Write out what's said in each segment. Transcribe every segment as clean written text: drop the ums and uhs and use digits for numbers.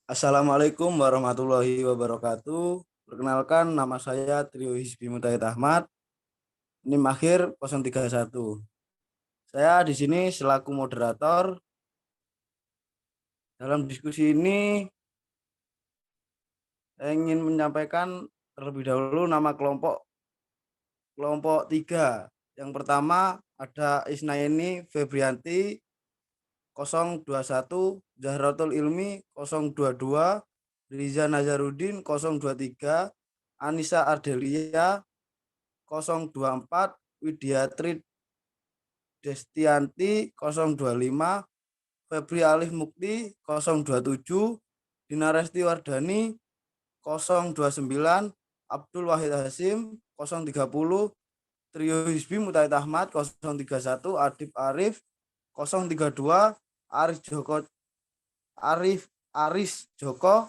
Assalamualaikum warahmatullahi wabarakatuh. Perkenalkan, nama saya Trio Hizbi Mutahid Ahmad, NIM akhir 031. Saya di sini selaku moderator. Dalam diskusi ini, saya ingin menyampaikan terlebih dahulu nama kelompok 3. Yang pertama ada Isnaini Febrianti 021, Zahratul Ilmi 022, Riza Nazarudin 023, Anissa Ardelia 024, Widiatri Destianti 025, Febri Alif Mukti 027, Dina Resti Wardani 029, Abdul Wahid Hasim 030, Trio Hizbi Mutahid Ahmad 031, Adib Arif 032, Aris Joko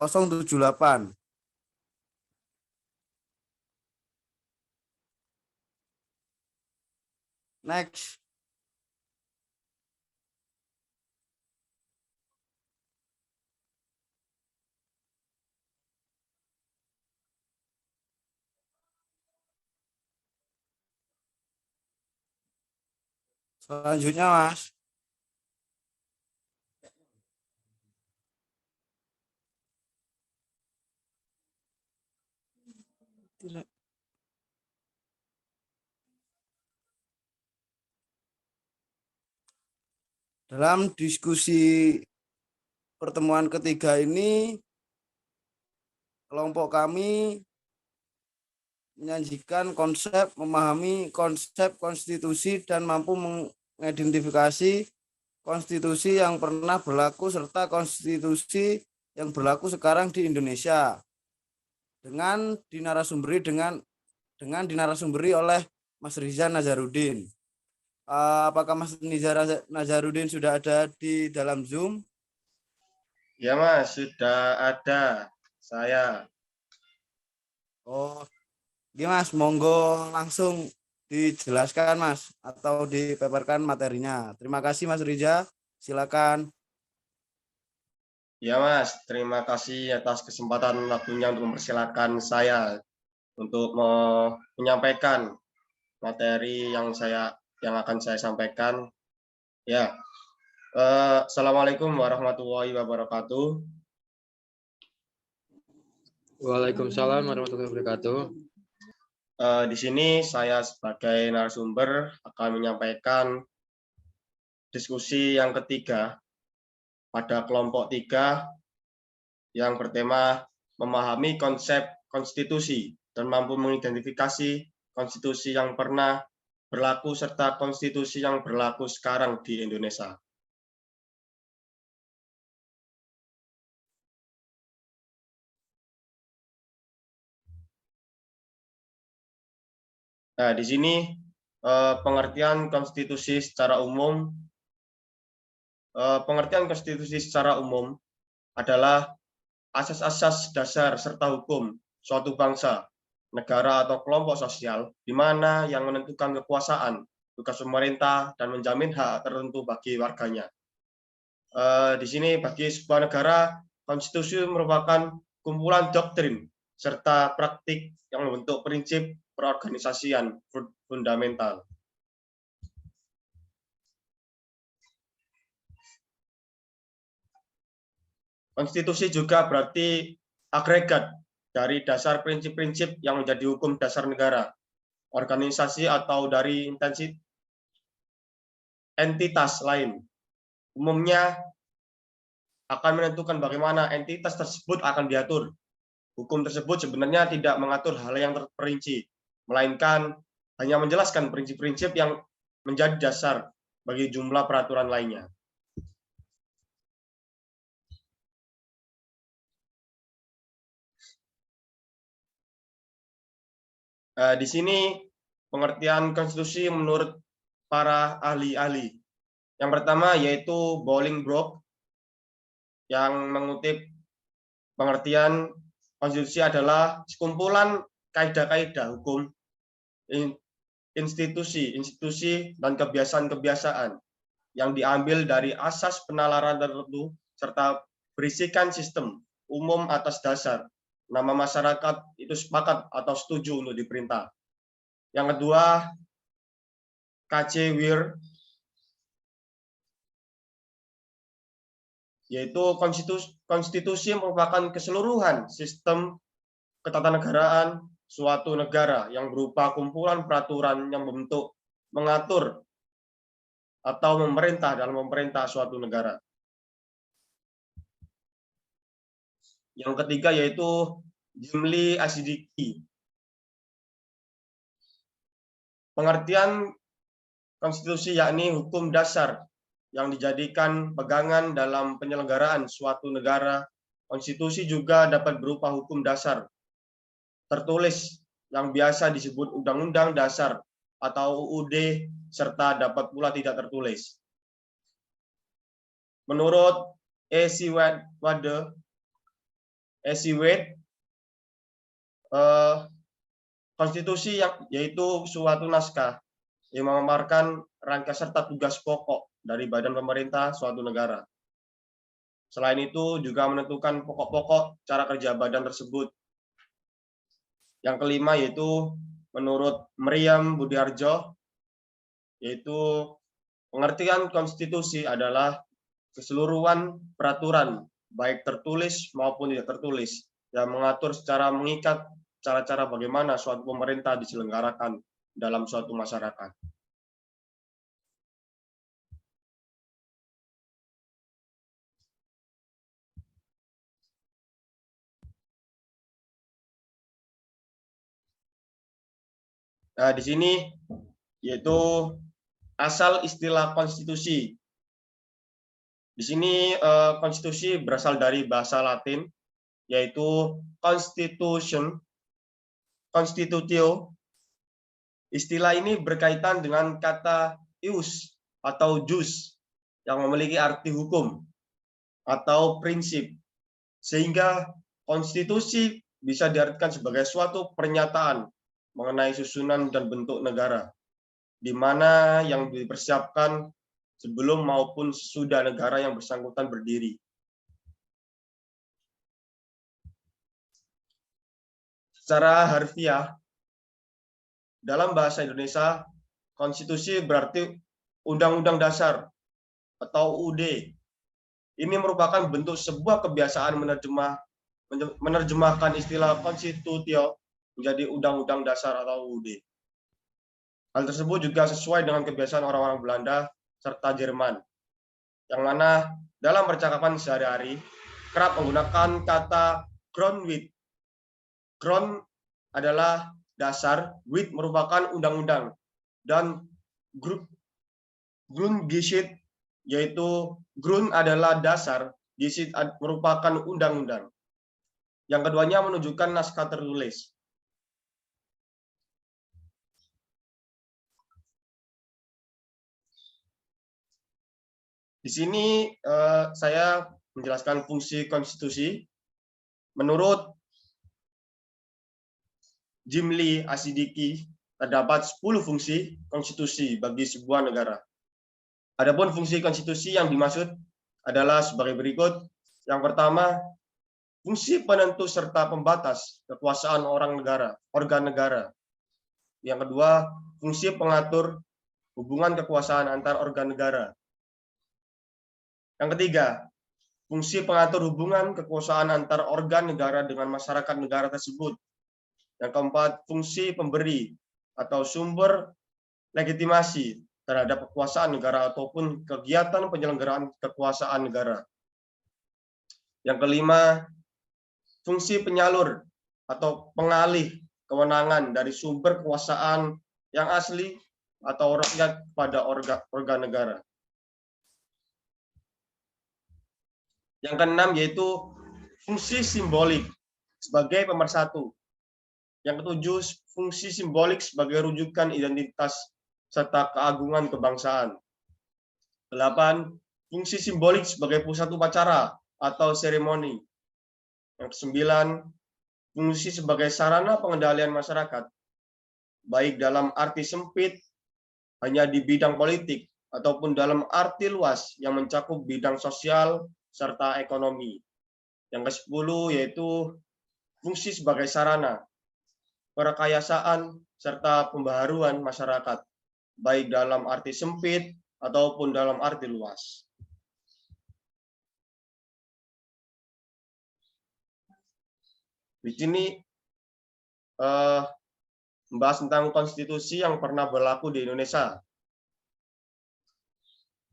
078. Next. Selanjutnya, Mas. Dalam diskusi pertemuan ketiga ini, kelompok kami menyajikan konsep, memahami konsep konstitusi dan mampu mengidentifikasi konstitusi yang pernah berlaku serta konstitusi yang berlaku sekarang di Indonesia dengan dinarasumberi oleh Mas Riza Nazarudin. Apakah Mas Riza Nazarudin sudah ada di dalam Zoom? Ya Mas, sudah ada saya. Oh, iya Mas, monggo langsung dijelaskan Mas atau dipaparkan materinya. Terima kasih Mas Riza, silakan. Ya Mas, terima kasih atas kesempatan waktunya untuk mempersilakan saya untuk menyampaikan materi yang akan saya sampaikan. Ya, Assalamualaikum warahmatullahi wabarakatuh. Waalaikumsalam warahmatullahi wabarakatuh. Di sini saya sebagai narasumber akan menyampaikan diskusi yang ketiga pada kelompok 3 yang bertema memahami konsep konstitusi dan mampu mengidentifikasi konstitusi yang pernah berlaku serta konstitusi yang berlaku sekarang di Indonesia. Nah, di sini pengertian konstitusi secara umum. Pengertian konstitusi secara umum adalah asas-asas dasar serta hukum suatu bangsa, negara atau kelompok sosial, di mana yang menentukan kekuasaan, tugas pemerintah, dan menjamin hak tertentu bagi warganya. Di sini bagi sebuah negara, konstitusi merupakan kumpulan doktrin serta praktik yang membentuk prinsip perorganisasian fundamental. Konstitusi juga berarti agregat dari dasar prinsip-prinsip yang menjadi hukum dasar negara, organisasi atau dari entitas lain. Umumnya akan menentukan bagaimana entitas tersebut akan diatur. Hukum tersebut sebenarnya tidak mengatur hal yang terperinci, melainkan hanya menjelaskan prinsip-prinsip yang menjadi dasar bagi jumlah peraturan lainnya. Di sini pengertian konstitusi menurut para ahli-ahli. Yang pertama yaitu Bolingbroke yang mengutip pengertian konstitusi adalah sekumpulan kaidah-kaidah hukum, institusi dan kebiasaan-kebiasaan yang diambil dari asas penalaran tertentu serta berisikan sistem umum atas dasar nama masyarakat itu sepakat atau setuju untuk diperintah. Yang kedua, KC Wir, yaitu konstitusi merupakan keseluruhan sistem ketatanegaraan suatu negara yang berupa kumpulan peraturan yang membentuk, mengatur, atau memerintah dalam memerintah suatu negara. Yang ketiga yaitu Jimli Asidiki. Pengertian konstitusi yakni hukum dasar yang dijadikan pegangan dalam penyelenggaraan suatu negara. Konstitusi juga dapat berupa hukum dasar tertulis yang biasa disebut Undang-Undang Dasar atau UUD, serta dapat pula tidak tertulis. Menurut A.C. Wade, konstitusi yaitu suatu naskah yang memaparkan rangka serta tugas pokok dari badan pemerintah suatu negara. Selain itu juga menentukan pokok-pokok cara kerja badan tersebut. Yang kelima yaitu menurut Meriam Budiarjo, yaitu pengertian konstitusi adalah keseluruhan peraturan baik tertulis maupun tidak tertulis yang mengatur secara mengikat cara-cara bagaimana suatu pemerintah diselenggarakan dalam suatu masyarakat. Nah, di sini yaitu asal istilah konstitusi. Di sini konstitusi berasal dari bahasa Latin, yaitu constitutio. Istilah ini berkaitan dengan kata ius atau jus yang memiliki arti hukum atau prinsip, sehingga konstitusi bisa diartikan sebagai suatu pernyataan mengenai susunan dan bentuk negara, di mana yang dipersiapkan sebelum maupun sesudah negara yang bersangkutan berdiri. Secara harfiah, dalam bahasa Indonesia, konstitusi berarti Undang-Undang Dasar atau UUD. Ini merupakan bentuk sebuah kebiasaan menerjemahkan istilah konstitutio menjadi Undang-Undang Dasar atau UUD. Hal tersebut juga sesuai dengan kebiasaan orang-orang Belanda serta Jerman, yang mana dalam percakapan sehari-hari kerap menggunakan kata Grondwet. Grond adalah dasar, wet merupakan undang-undang, dan Grundgesetz yaitu Grund adalah dasar, Gesetz merupakan undang-undang. Yang keduanya menunjukkan naskah tertulis. Di sini saya menjelaskan fungsi konstitusi. Menurut Jimli Asidiki, terdapat 10 fungsi konstitusi bagi sebuah negara. Adapun fungsi konstitusi yang dimaksud adalah sebagai berikut. Yang pertama, fungsi penentu serta pembatas kekuasaan organ negara. Yang kedua, fungsi pengatur hubungan kekuasaan antar organ negara. Yang ketiga, fungsi pengatur hubungan kekuasaan antar organ negara dengan masyarakat negara tersebut. Yang keempat, fungsi pemberi atau sumber legitimasi terhadap kekuasaan negara ataupun kegiatan penyelenggaraan kekuasaan negara. Yang kelima, fungsi penyalur atau pengalih kewenangan dari sumber kekuasaan yang asli atau rakyat pada organ negara. Yang keenam yaitu fungsi simbolik sebagai pemersatu. Yang ketujuh, fungsi simbolik sebagai rujukan identitas serta keagungan kebangsaan. 8. Fungsi simbolik sebagai pusat upacara atau seremoni. Yang ke-9, fungsi sebagai sarana pengendalian masyarakat, baik dalam arti sempit hanya di bidang politik ataupun dalam arti luas yang mencakup bidang sosial serta ekonomi. Yang ke-10 yaitu fungsi sebagai sarana, perekayasaan, serta pembaharuan masyarakat, baik dalam arti sempit ataupun dalam arti luas. Di sini membahas tentang konstitusi yang pernah berlaku di Indonesia.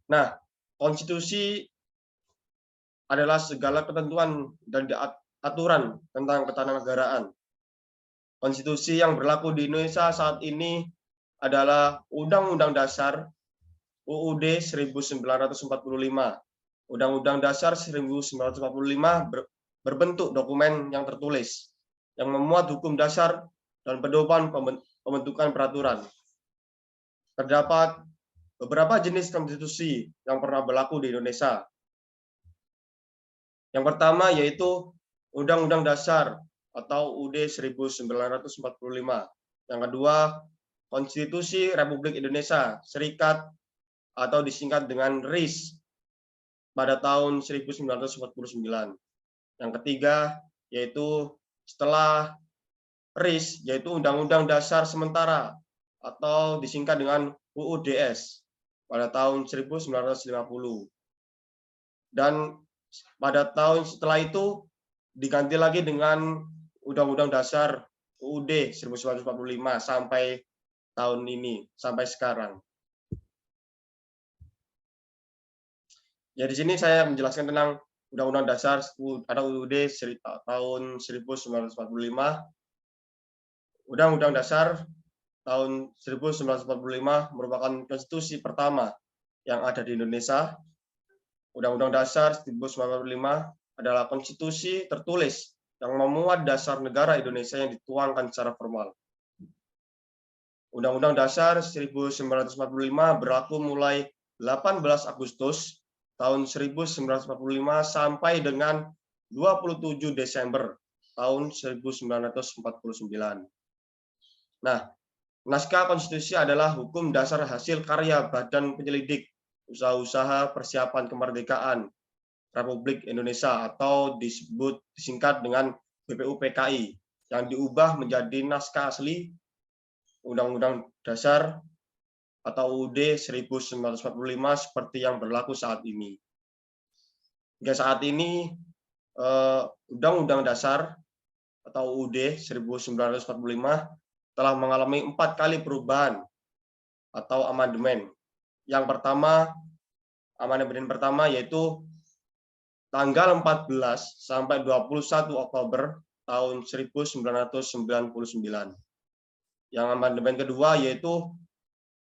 Nah, konstitusi adalah segala ketentuan dan aturan tentang ketatanegaraan. Konstitusi yang berlaku di Indonesia saat ini adalah Undang-Undang Dasar UUD 1945. Undang-Undang Dasar 1945 berbentuk dokumen yang tertulis, yang memuat hukum dasar dan pedoman pembentukan peraturan. Terdapat beberapa jenis konstitusi yang pernah berlaku di Indonesia. Yang pertama yaitu Undang-Undang Dasar atau UUD 1945. Yang kedua, Konstitusi Republik Indonesia Serikat atau disingkat dengan RIS pada tahun 1949. Yang ketiga yaitu setelah RIS yaitu Undang-Undang Dasar Sementara atau disingkat dengan UUDS pada tahun 1950. Dan pada tahun setelah itu diganti lagi dengan Undang-Undang Dasar UUD 1945 sampai tahun ini, sampai sekarang. Ya, di sini saya menjelaskan tentang Undang-Undang Dasar atau UUD tahun 1945. Undang-Undang Dasar tahun 1945 merupakan konstitusi pertama yang ada di Indonesia. Undang-Undang Dasar 1945 adalah konstitusi tertulis yang memuat dasar negara Indonesia yang dituangkan secara formal. Undang-Undang Dasar 1945 berlaku mulai 18 Agustus tahun 1945 sampai dengan 27 Desember tahun 1949. Nah, naskah konstitusi adalah hukum dasar hasil karya Badan Penyelidik Usaha-usaha Persiapan Kemerdekaan Republik Indonesia atau disingkat dengan BPUPKI yang diubah menjadi naskah asli Undang-Undang Dasar atau UUD 1945 seperti yang berlaku saat ini. Hingga saat ini Undang-Undang Dasar atau UUD 1945 telah mengalami 4 kali perubahan atau amandemen. Yang pertama, amandemen pertama yaitu tanggal 14 sampai 21 Oktober tahun 1999. Yang amandemen kedua yaitu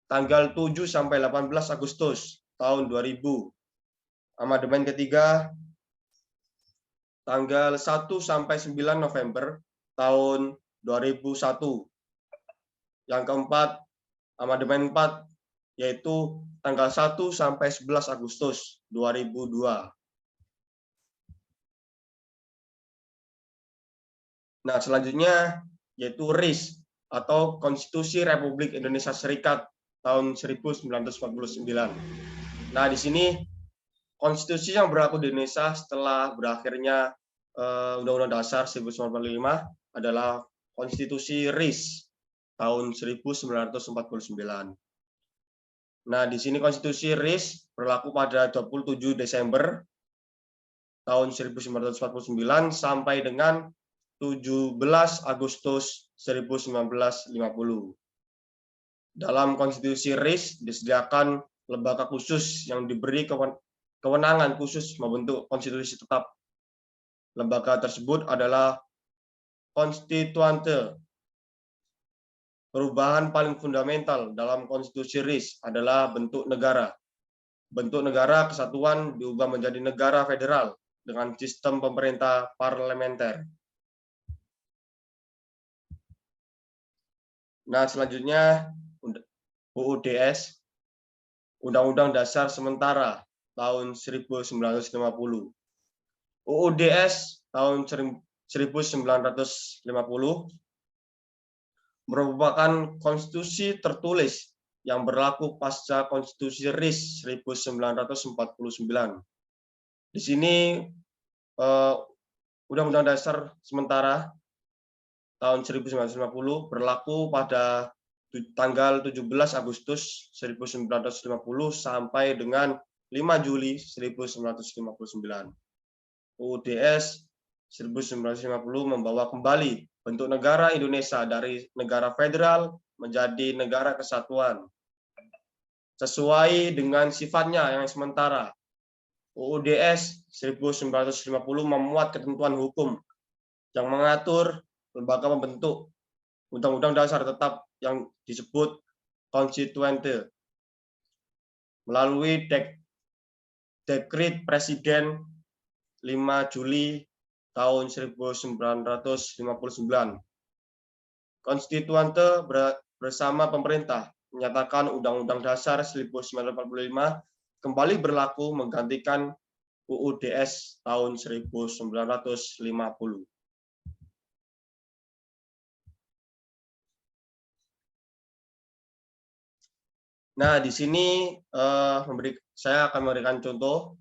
tanggal 7 sampai 18 Agustus tahun 2000. Amandemen ketiga tanggal 1 sampai 9 November tahun 2001. Yang keempat, amandemen 4 yaitu tanggal 1 sampai 11 Agustus 2002. Nah, selanjutnya yaitu RIS atau Konstitusi Republik Indonesia Serikat tahun 1949. Nah, di sini konstitusi yang berlaku di Indonesia setelah berakhirnya Undang-Undang Dasar 1945 adalah Konstitusi RIS tahun 1949. Nah, di sini konstitusi RIS berlaku pada 27 Desember tahun 1949 sampai dengan 17 Agustus 1950. Dalam konstitusi RIS disediakan lembaga khusus yang diberi kewenangan khusus membentuk konstitusi tetap. Lembaga tersebut adalah konstituante. Perubahan paling fundamental dalam konstitusi RIS adalah bentuk negara. Bentuk negara kesatuan diubah menjadi negara federal dengan sistem pemerintah parlementer. Nah, selanjutnya UUDS, Undang-Undang Dasar Sementara tahun 1950. UUDS tahun 1950 merupakan konstitusi tertulis yang berlaku pasca Konstitusi RIS 1949. Di sini Undang-Undang Dasar sementara tahun 1950 berlaku pada tanggal 17 Agustus 1950 sampai dengan 5 Juli 1959. UUDS 1950 membawa kembali bentuk negara Indonesia dari negara federal menjadi negara kesatuan. Sesuai dengan sifatnya yang sementara, UUDS 1950 memuat ketentuan hukum yang mengatur lembaga pembentuk Undang-Undang Dasar tetap yang disebut konstituente melalui Dekret Presiden 5 Juli tahun 1959. Konstituante bersama pemerintah menyatakan Undang-Undang Dasar 1945 kembali berlaku menggantikan UUDS tahun 1950. Nah, di sini saya akan memberikan contoh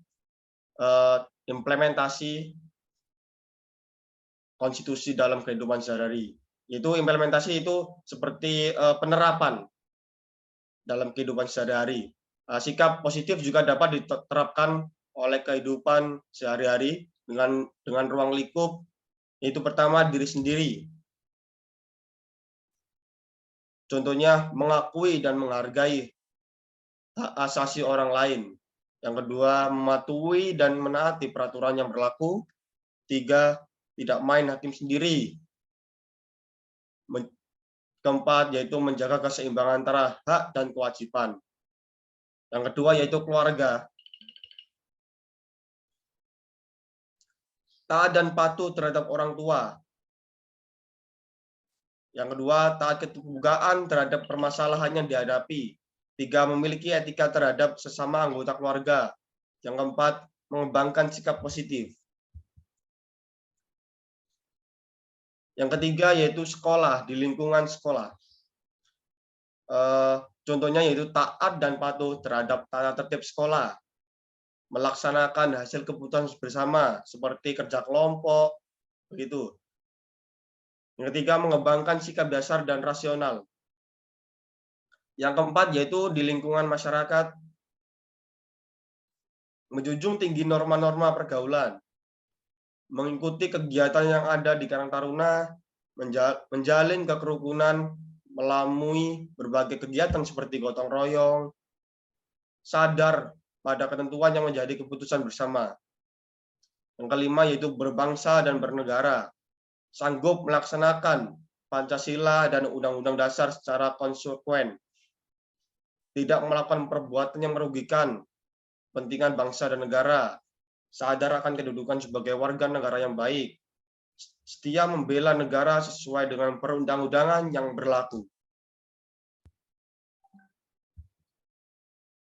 implementasi konstitusi dalam kehidupan sehari-hari. Itu implementasi itu seperti penerapan dalam kehidupan sehari-hari. Sikap positif juga dapat diterapkan oleh kehidupan sehari-hari dengan ruang lingkup, yaitu pertama diri sendiri. Contohnya mengakui dan menghargai hak asasi orang lain. Yang kedua, mematuhi dan menaati peraturan yang berlaku. Tiga, tidak main hakim sendiri. Keempat, yaitu menjaga keseimbangan antara hak dan kewajiban. Yang kedua, yaitu keluarga. Taat dan patuh terhadap orang tua. Yang kedua, taat keterbukaan terhadap permasalahan yang dihadapi. Tiga, memiliki etika terhadap sesama anggota keluarga. Yang keempat, mengembangkan sikap positif. Yang ketiga yaitu sekolah, di lingkungan sekolah. Contohnya yaitu taat dan patuh terhadap tata tertib sekolah, melaksanakan hasil keputusan bersama seperti kerja kelompok, begitu. Yang ketiga, mengembangkan sikap dasar dan rasional. Yang keempat yaitu di lingkungan masyarakat, menjunjung tinggi norma-norma pergaulan, mengikuti kegiatan yang ada di Karang Taruna, menjalin kekerukunan melalui berbagai kegiatan seperti gotong royong, sadar pada ketentuan yang menjadi keputusan bersama. Yang kelima yaitu berbangsa dan bernegara, sanggup melaksanakan Pancasila dan Undang-Undang Dasar secara konsekuen, tidak melakukan perbuatan yang merugikan kepentingan bangsa dan negara, sadar akan kedudukan sebagai warga negara yang baik, setia membela negara sesuai dengan perundang-undangan yang berlaku.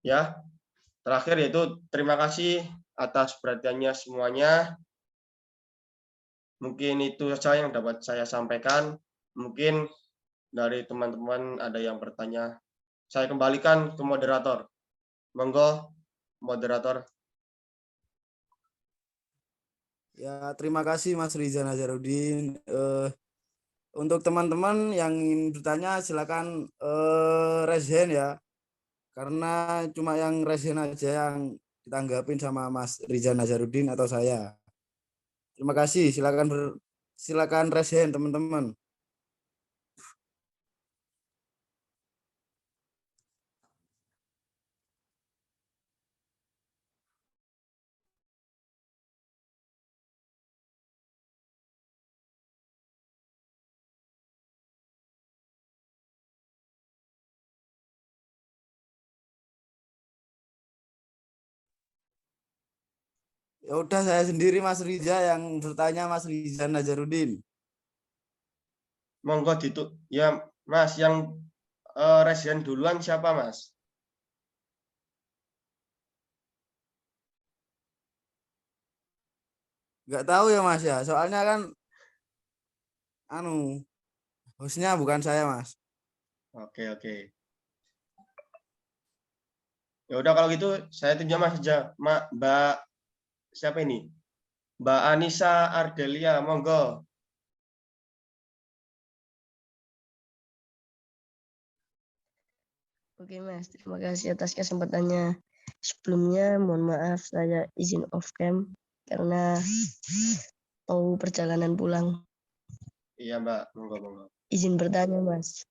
Ya, terakhir yaitu terima kasih atas perhatiannya semuanya. Mungkin itu saja yang dapat saya sampaikan. Mungkin dari teman-teman ada yang bertanya. Saya kembalikan ke moderator. Monggo, moderator. Ya, terima kasih Mas Riza Nazarudin. Untuk teman-teman yang ingin bertanya silakan raise hand ya. Karena cuma yang raise hand aja yang ditanggapin sama Mas Riza Nazarudin atau saya. Terima kasih. Silakan raise hand teman-teman. Ya udah saya sendiri Mas Riza yang bertanya Mas Riza Nazarudin. Monggo ya Mas, yang residen duluan siapa Mas? Nggak tahu ya Mas ya. Soalnya kan hostnya bukan saya Mas. Oke. Ya udah kalau gitu saya tunjuk Mas aja. Mbak siapa ini? Mbak Anissa Ardelia, monggo. Oke Mas, terima kasih atas kesempatannya. Sebelumnya mohon maaf saya izin off cam karena mau perjalanan pulang. Iya Mbak, monggo. Izin bertanya Mas,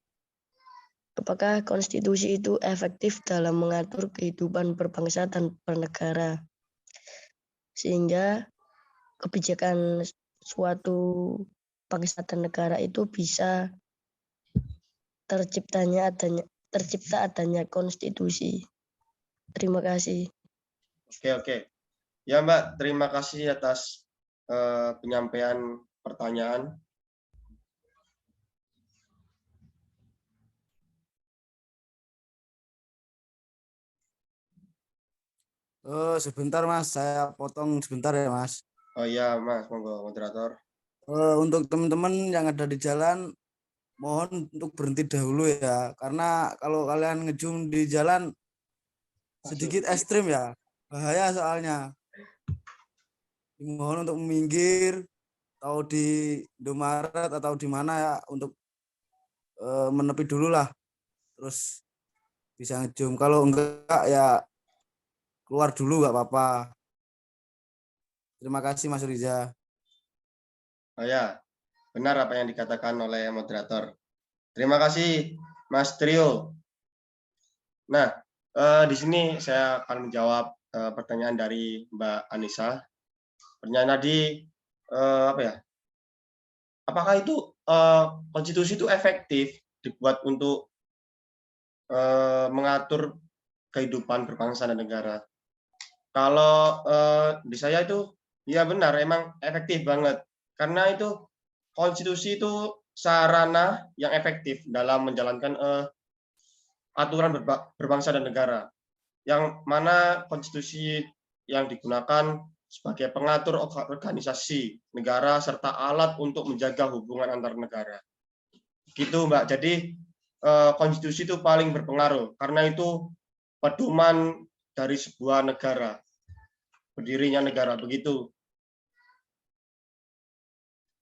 apakah konstitusi itu efektif dalam mengatur kehidupan berbangsa dan bernegara? Sehingga kebijakan suatu bangsa dan negara itu bisa tercipta adanya konstitusi. Terima kasih. Oke. Ya Mbak, terima kasih atas penyampaian pertanyaan. Sebentar Mas, saya potong sebentar ya Mas. Oh iya Mas, monggo moderator. Untuk teman-teman yang ada di jalan, mohon untuk berhenti dahulu ya, karena kalau kalian ngejum di jalan sedikit ekstrim ya, bahaya soalnya. Mohon untuk minggir atau di Indomaret atau di mana ya untuk menepi dulu lah, terus bisa ngejum. Kalau enggak ya keluar dulu nggak apa-apa. Terima kasih Mas Riza. Oh ya, benar apa yang dikatakan oleh moderator. Terima kasih Mas Trio. Nah, di sini saya akan menjawab pertanyaan dari Mbak Anissa. Pertanyaan tadi apa ya? Apakah itu konstitusi itu efektif dibuat untuk mengatur kehidupan berbangsa dan negara? Kalau di saya itu ya benar, emang efektif banget. Karena itu konstitusi itu sarana yang efektif dalam menjalankan aturan berbangsa dan negara. Yang mana konstitusi yang digunakan sebagai pengatur organisasi negara serta alat untuk menjaga hubungan antar negara. Gitu Mbak. Jadi konstitusi itu paling berpengaruh karena itu pedoman dari sebuah negara, berdirinya negara, begitu.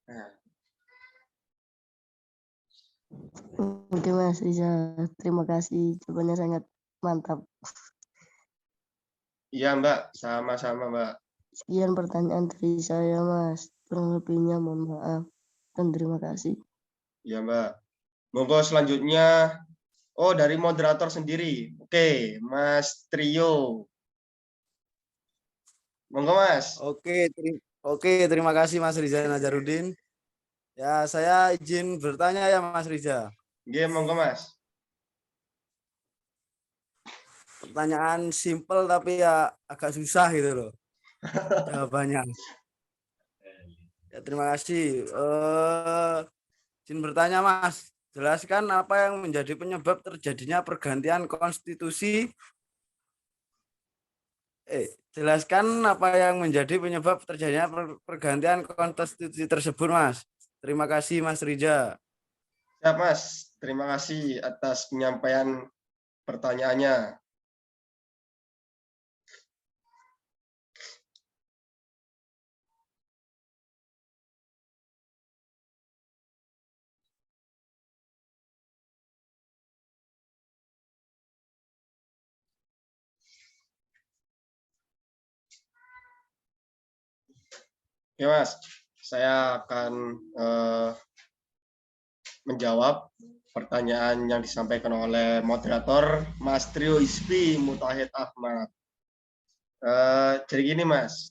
Nah. Oke Mas Riza, terima kasih. Jawabannya sangat mantap. Iya Mbak, sama-sama Mbak. Sekian pertanyaan dari saya Mas. Kurang lebihnya mohon maaf dan terima kasih. Iya Mbak. Monggo selanjutnya, dari moderator sendiri. Oke, Mas Trio. Monggo Mas. Oke, terima kasih Mas Riza Nazarudin. Ya, saya izin bertanya ya Mas Riza. Oke, monggo Mas. Pertanyaan simpel tapi ya agak susah gitu loh jawabannya. Ya, terima kasih. Izin bertanya Mas, jelaskan apa yang menjadi penyebab terjadinya pergantian konstitusi. Jelaskan apa yang menjadi penyebab terjadinya pergantian konstitusi tersebut Mas. Terima kasih Mas Riza. Ya Mas, terima kasih atas penyampaian pertanyaannya. Oke Mas, saya akan menjawab pertanyaan yang disampaikan oleh moderator Mas Trio Ispi Mutahid Ahmad. Jadi gini Mas,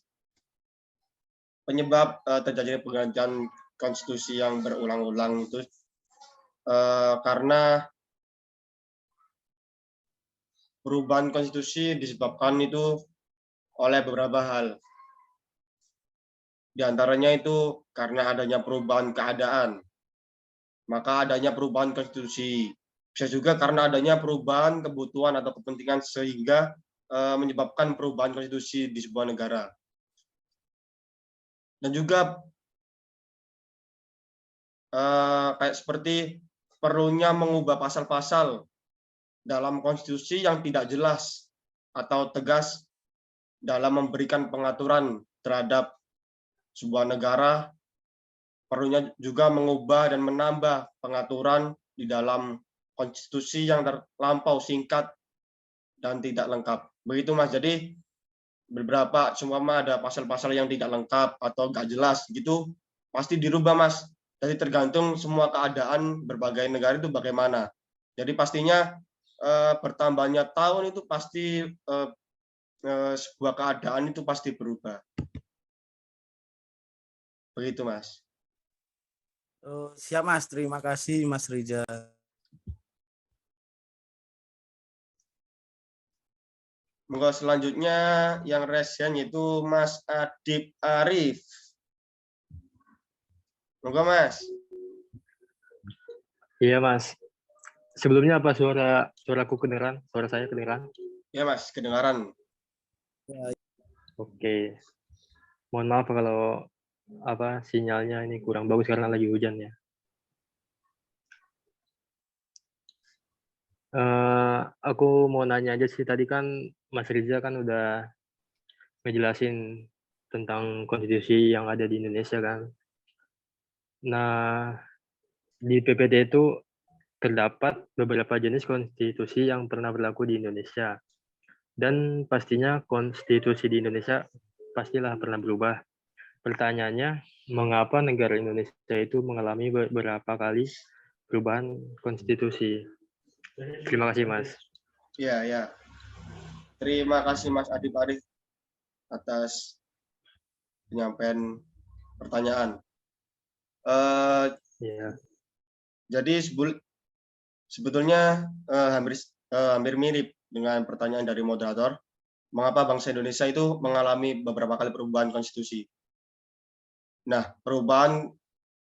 penyebab terjadinya pergantian konstitusi yang berulang-ulang itu karena perubahan konstitusi disebabkan itu oleh beberapa hal. Di antaranya itu karena adanya perubahan keadaan, maka adanya perubahan konstitusi. Bisa juga karena adanya perubahan kebutuhan atau kepentingan sehingga menyebabkan perubahan konstitusi di sebuah negara. Dan juga kayak seperti perlunya mengubah pasal-pasal dalam konstitusi yang tidak jelas atau tegas dalam memberikan pengaturan terhadap sebuah negara, perlunya juga mengubah dan menambah pengaturan di dalam konstitusi yang terlampau singkat dan tidak lengkap. Begitu Mas. Jadi beberapa seumpama ada pasal-pasal yang tidak lengkap atau nggak jelas gitu, pasti dirubah Mas. Jadi tergantung semua keadaan berbagai negara itu bagaimana. Jadi pastinya bertambahnya tahun itu pasti sebuah keadaan itu pasti berubah. Begitu Mas. Oh, siap Mas, terima kasih Mas Riza. Monggo selanjutnya yang resen yaitu Mas Adib Arif. Monggo Mas. Iya Mas. Sebelumnya apa suaraku kedengeran? Suara saya kedengeran? Ya Mas, kedengaran. Oke. Mohon maaf kalau sinyalnya ini kurang bagus karena lagi hujan ya. Aku mau nanya aja sih, tadi kan Mas Riza kan udah ngejelasin tentang konstitusi yang ada di Indonesia kan. Nah, di PPT itu terdapat beberapa jenis konstitusi yang pernah berlaku di Indonesia. Dan pastinya konstitusi di Indonesia pastilah pernah berubah. Pertanyaannya, mengapa negara Indonesia itu mengalami beberapa kali perubahan konstitusi? Terima kasih, Mas. Ya, ya. Terima kasih Mas Adib Arif atas penyampaian pertanyaan. Ya. Jadi sebetulnya hampir mirip dengan pertanyaan dari moderator. Mengapa bangsa Indonesia itu mengalami beberapa kali perubahan konstitusi? Nah, perubahan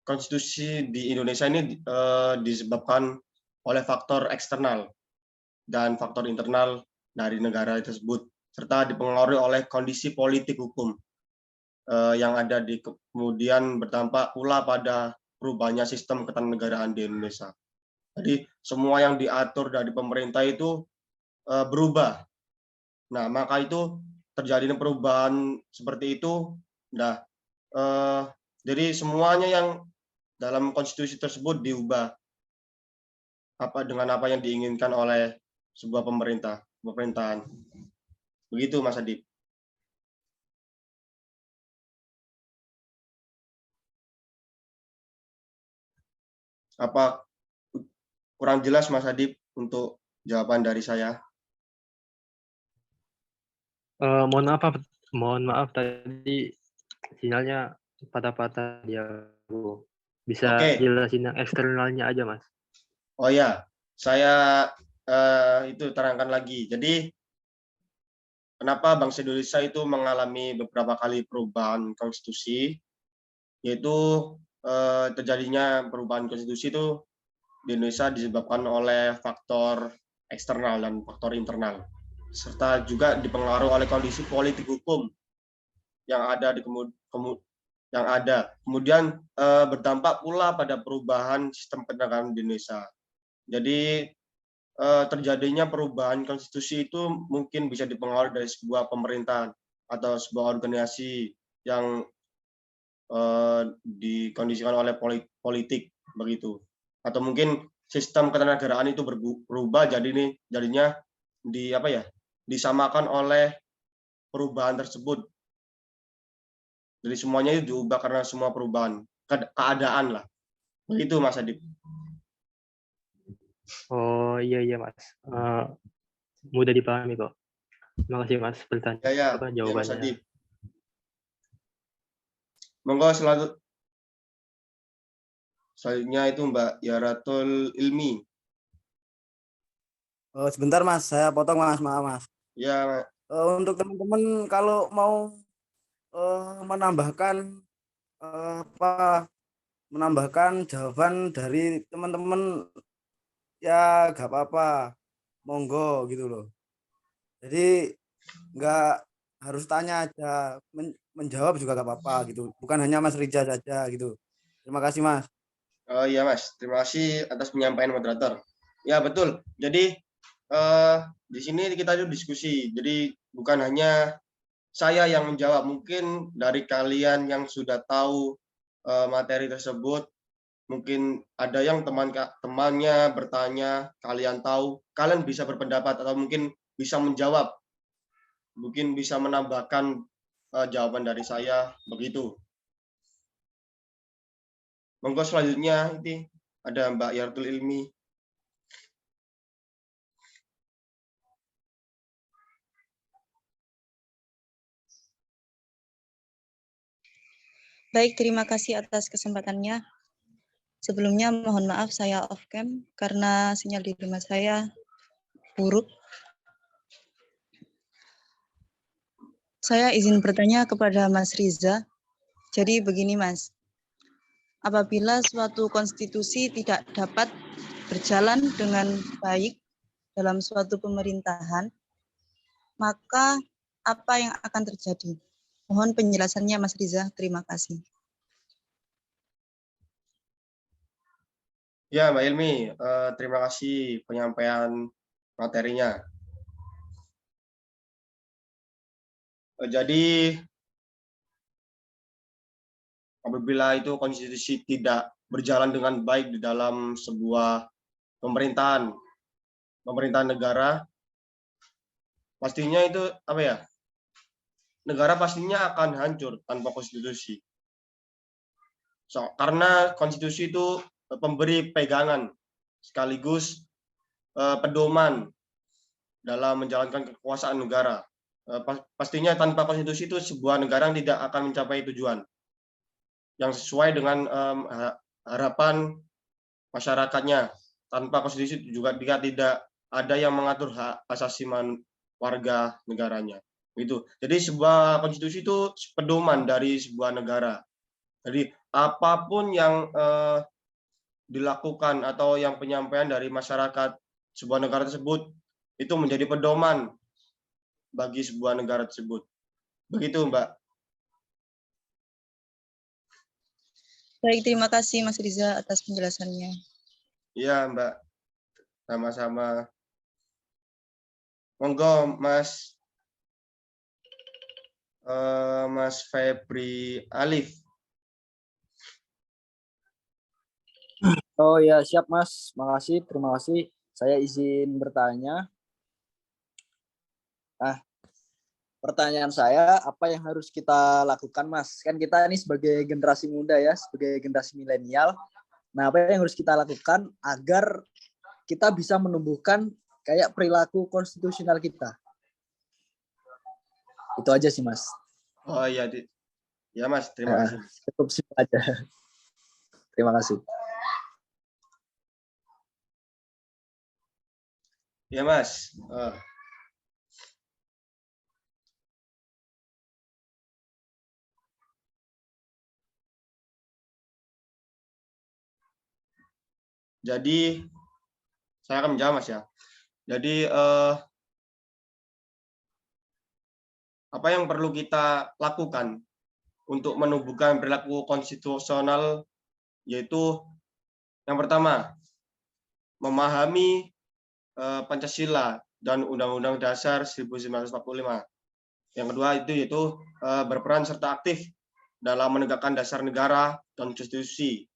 konstitusi di Indonesia ini disebabkan oleh faktor eksternal dan faktor internal dari negara tersebut, serta dipengaruhi oleh kondisi politik hukum yang ada kemudian berdampak pula pada perubahannya sistem ketatanegaraan di Indonesia. Jadi semua yang diatur dari pemerintah itu berubah. Nah, maka itu terjadi perubahan seperti itu. Nah, jadi semuanya yang dalam konstitusi tersebut diubah dengan apa yang diinginkan oleh sebuah pemerintahan. Begitu Mas Adib. Apa kurang jelas Mas Adib untuk jawaban dari saya? Mohon maaf tadi sinyalnya patah-patah dia. Bisa jelasin yang eksternalnya aja, Mas. Oh ya, saya itu terangkan lagi. Jadi kenapa bangsa Indonesia itu mengalami beberapa kali perubahan konstitusi, yaitu terjadinya perubahan konstitusi itu di Indonesia disebabkan oleh faktor eksternal dan faktor internal, serta juga dipengaruhi oleh kondisi politik hukum yang ada kemudian berdampak pula pada perubahan sistem ketatanegaraan di Indonesia. Jadi terjadinya perubahan konstitusi itu mungkin bisa dipengaruhi dari sebuah pemerintahan atau sebuah organisasi yang dikondisikan oleh politik begitu, atau mungkin sistem ketatanegaraan itu berubah jadinya disamakan oleh perubahan tersebut. Jadi semuanya itu diubah karena semua perubahan keadaan lah. Begitu Mas Adib. Oh iya Mas. Mudah dipahami kok. Terima kasih Mas jawabannya. Ya, Mas Adib. Monggo selanjutnya itu Mbak Yaratul Ilmi. Oh, sebentar Mas, saya potong Mas, maaf Mas. Ya. Untuk teman-teman kalau mau menambahkan jawaban dari teman-teman ya gak apa-apa, monggo gitu loh. Jadi nggak harus tanya aja, menjawab juga gak apa-apa gitu, bukan hanya Mas Riza saja gitu. Terima kasih Mas. Oh iya Mas, terima kasih atas penyampaian moderator. Ya betul, jadi di sini kita itu diskusi. Jadi bukan hanya saya yang menjawab, mungkin dari kalian yang sudah tahu materi tersebut, mungkin ada yang temannya bertanya, kalian tahu, kalian bisa berpendapat atau mungkin bisa menjawab, mungkin bisa menambahkan jawaban dari saya, begitu. Monggo selanjutnya ini ada Mbak Yartul Ilmi. Baik, terima kasih atas kesempatannya. Sebelumnya mohon maaf saya off cam karena sinyal di rumah saya buruk. Saya izin bertanya kepada Mas Riza. Jadi begini Mas, apabila suatu konstitusi tidak dapat berjalan dengan baik dalam suatu pemerintahan, maka apa yang akan terjadi? Mohon penjelasannya Mas Riza, terima kasih. Ya, Mbak Ilmi, terima kasih penyampaian materinya. Jadi, apabila itu konstitusi tidak berjalan dengan baik di dalam sebuah pemerintahan negara, pastinya itu apa ya? Negara pastinya akan hancur tanpa konstitusi. Karena konstitusi itu pemberi pegangan sekaligus pedoman dalam menjalankan kekuasaan negara. Pastinya tanpa konstitusi itu sebuah negara yang tidak akan mencapai tujuan yang sesuai dengan harapan masyarakatnya. Tanpa konstitusi juga tidak ada yang mengatur hak asasi warga negaranya. Itu. Jadi sebuah konstitusi itu pedoman dari sebuah negara. Jadi apapun yang dilakukan atau yang penyampaian dari masyarakat sebuah negara tersebut itu menjadi pedoman bagi sebuah negara tersebut. Begitu, Mbak. Baik, terima kasih Mas Riza atas penjelasannya. Iya, Mbak. Sama-sama. Monggo, Mas Febri Alif. Oh ya, siap Mas. Makasih, terima kasih. Saya izin bertanya. Nah, pertanyaan saya, apa yang harus kita lakukan, Mas? Kan kita ini sebagai generasi muda ya, sebagai generasi milenial. Nah, apa yang harus kita lakukan agar kita bisa menumbuhkan kayak perilaku konstitusional kita? Itu aja sih, Mas. Oh iya, ya Mas, terima kasih. Cukup simpel aja. Terima kasih. Ya Mas. Jadi saya akan menjawab Mas ya. Jadi apa yang perlu kita lakukan untuk menumbuhkan perilaku konstitusional, yaitu yang pertama, memahami Pancasila dan Undang-Undang Dasar 1945. Yang kedua itu yaitu berperan serta aktif dalam menegakkan dasar negara dan konstitusi.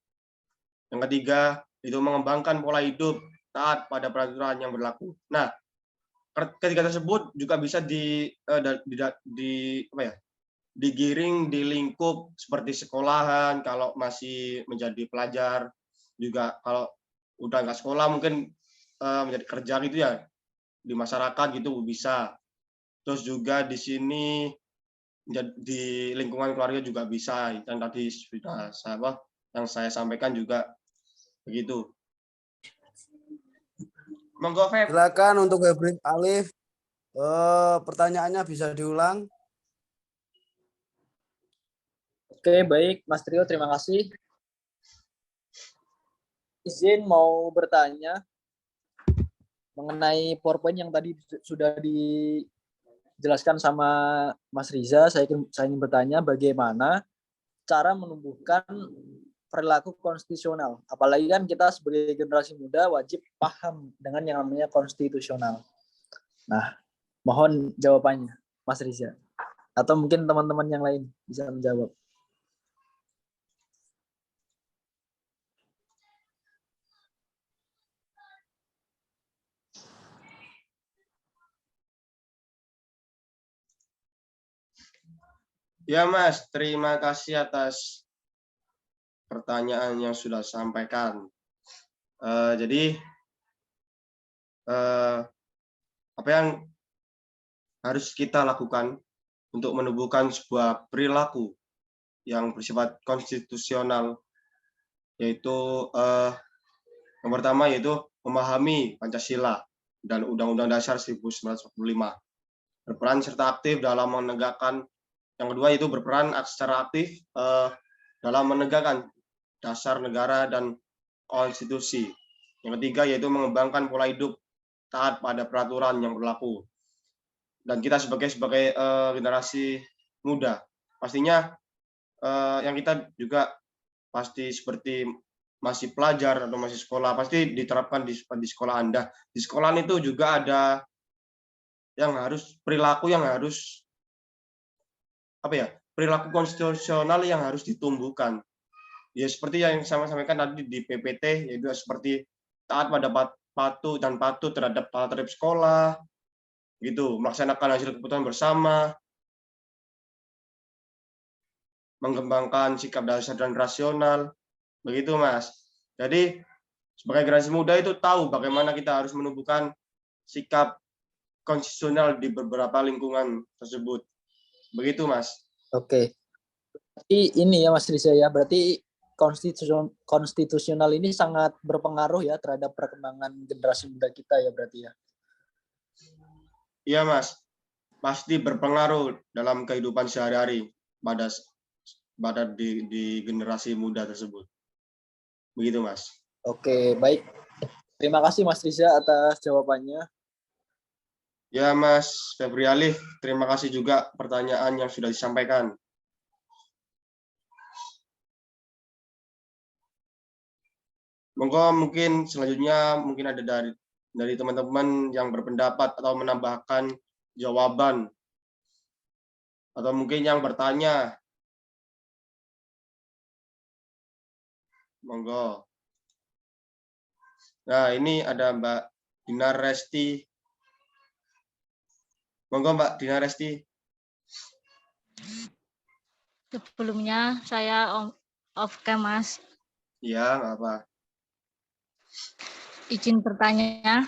Yang ketiga itu mengembangkan pola hidup taat pada peraturan yang berlaku. Nah, ketiga tersebut juga bisa digiring di lingkup seperti sekolahan kalau masih menjadi pelajar, juga kalau udah nggak sekolah mungkin menjadi kerja gitu ya, di masyarakat gitu bisa. Terus juga di sini di lingkungan keluarga juga bisa. Dan tadi sudah yang saya sampaikan juga begitu. Monggo Feb. Silakan untuk Febri Alif. Pertanyaannya bisa diulang. Oke, baik Mas Trio, terima kasih. Izin mau bertanya mengenai PowerPoint yang tadi sudah dijelaskan sama Mas Riza. Saya ingin bertanya bagaimana cara menumbuhkan perilaku konstitusional. Apalagi kan kita sebagai generasi muda wajib paham dengan yang namanya konstitusional. Nah, mohon jawabannya, Mas Riza. Atau mungkin teman-teman yang lain bisa menjawab. Ya Mas, terima kasih atas pertanyaan yang sudah sampaikan. Jadi apa yang harus kita lakukan untuk menumbuhkan sebuah perilaku yang bersifat konstitusional, yaitu yang pertama yaitu memahami Pancasila dan Undang-Undang Dasar 1945, berperan serta aktif dalam menegakkan. Yang kedua itu berperan secara aktif dalam menegakkan dasar negara dan konstitusi. Yang ketiga yaitu mengembangkan pola hidup taat pada peraturan yang berlaku. Dan kita sebagai generasi muda, pastinya yang kita juga pasti seperti masih pelajar atau masih sekolah, pasti diterapkan di sekolah Anda. Di sekolah itu juga ada yang harus perilaku yang harus perilaku konstitusional yang harus ditumbuhkan. Ya seperti yang saya sampaikan tadi di PPT, yaitu seperti taat pada patuh terhadap tata tertib sekolah, gitu, melaksanakan hasil keputusan bersama, mengembangkan sikap dasar dan rasional, begitu Mas. Jadi sebagai generasi muda itu tahu bagaimana kita harus menumbuhkan sikap konstitusional di beberapa lingkungan tersebut. Begitu Mas. Oke. Berarti ini ya Mas Riza ya, berarti konstitusional ini sangat berpengaruh ya terhadap perkembangan generasi muda kita ya berarti ya. Iya Mas, pasti berpengaruh dalam kehidupan sehari-hari pada di generasi muda tersebut. Begitu Mas. Oke, baik. Terima kasih Mas Riza atas jawabannya. Ya Mas Febri Alif, terima kasih juga pertanyaan yang sudah disampaikan. Monggo mungkin selanjutnya mungkin ada dari teman-teman yang berpendapat atau menambahkan jawaban atau mungkin yang bertanya. Monggo. Nah, ini ada Mbak Dinar Resti. Monggo Mbak Dinar Resti. Sebelumnya saya off cam Mas. Iya, nggak apa. Izin bertanya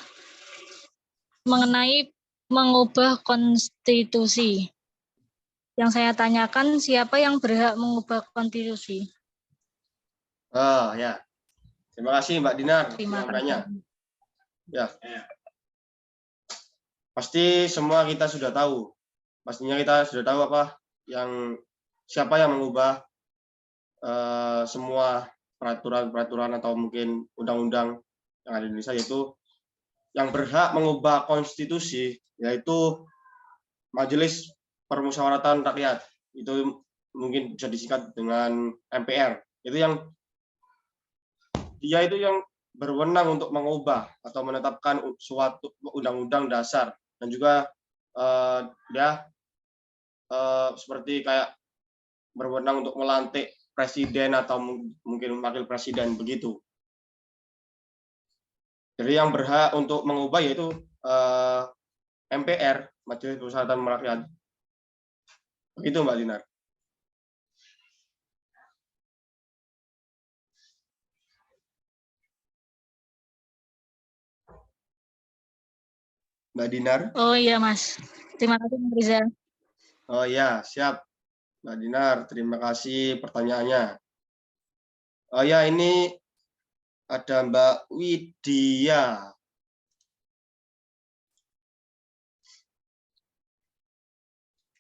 mengenai mengubah konstitusi. Yang saya tanyakan siapa yang berhak mengubah konstitusi? Oh ya. Terima kasih Mbak Dinar. Terima kasih. Ya. Pasti semua kita sudah tahu. Pastinya kita sudah tahu siapa yang mengubah semua peraturan atau mungkin undang-undang yang ada di Indonesia, yaitu yang berhak mengubah konstitusi yaitu Majelis Permusyawaratan Rakyat. Itu mungkin bisa disingkat dengan MPR. Dia itu yang berwenang untuk mengubah atau menetapkan suatu undang-undang dasar, dan juga dia seperti kayak berwenang untuk melantik presiden atau mungkin wakil presiden, begitu. Jadi yang berhak untuk mengubah yaitu MPR, Majelis Permusyawaratan Rakyat. Begitu Mbak Dinar. Mbak Dinar. Oh iya Mas. Terima kasih Mas Riza. Oh ya, siap. Mbak Dinar, terima kasih pertanyaannya. Oh ya, ini ada Mbak Widya.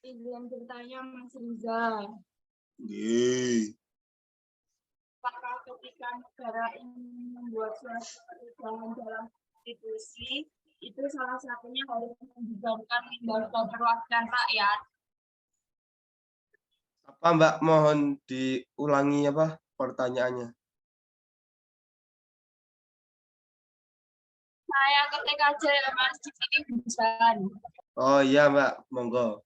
Izin bertanya Mas Riza. Apakah ketika negara ingin membuat suatu perubahan dalam konstitusi, itu salah satunya harus mendengarkan lembaga perwakilan rakyat? Apa Mbak, mohon diulangi apa pertanyaannya. Saya ketik aja ya Mas, di sini bukan. Oh iya Mbak, monggo.